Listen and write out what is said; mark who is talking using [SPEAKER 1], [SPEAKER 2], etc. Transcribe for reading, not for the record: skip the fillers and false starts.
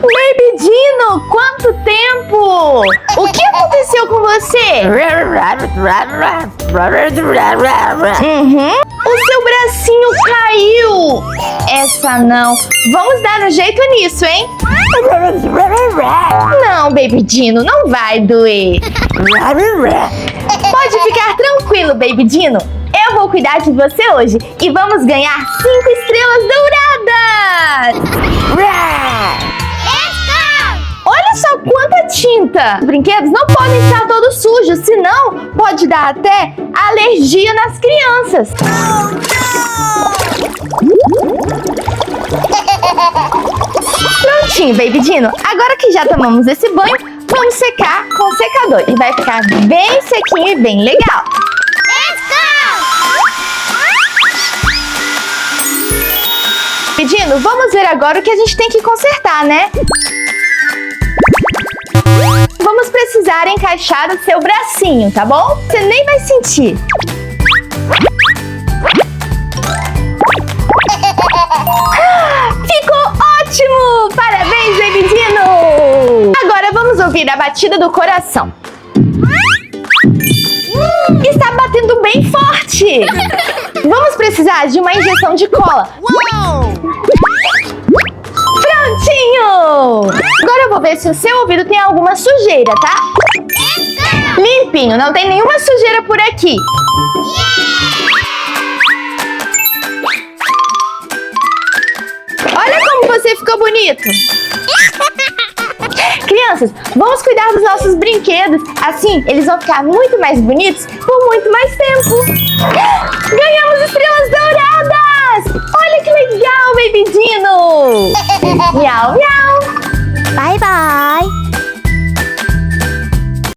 [SPEAKER 1] Baby Dino, quanto tempo? O que aconteceu com você? O seu bracinho caiu. Essa não. Vamos dar um jeito nisso, hein? Não, Baby Dino, não vai doer. Pode ficar tranquilo, Baby Dino. Eu vou cuidar de você hoje e vamos ganhar 5 estrelas douradas. Olha só quanta tinta! Os brinquedos não podem estar todos sujos, senão pode dar até alergia nas crianças. Prontinho, Baby Dino. Agora que já tomamos esse banho, vamos secar com o secador. E vai ficar bem sequinho e bem legal. Baby Dino, vamos ver agora o que a gente tem que consertar, né? Vamos precisar encaixar o seu bracinho, tá bom? Você nem vai sentir. Ficou ótimo! Parabéns, Baby Dino! Agora vamos ouvir a batida do coração. Está batendo bem forte! Vamos precisar de uma injeção de cola. Prontinho! Agora eu vou ver se o seu ouvido tem alguma sujeira, tá? Limpinho, não tem nenhuma sujeira por aqui. Olha como você ficou bonito. Crianças, vamos cuidar dos nossos brinquedos. Assim, eles vão ficar muito mais bonitos por muito mais tempo. Ganhamos estrelas douradas! Olha que legal, Baby Dino! Miau, miau!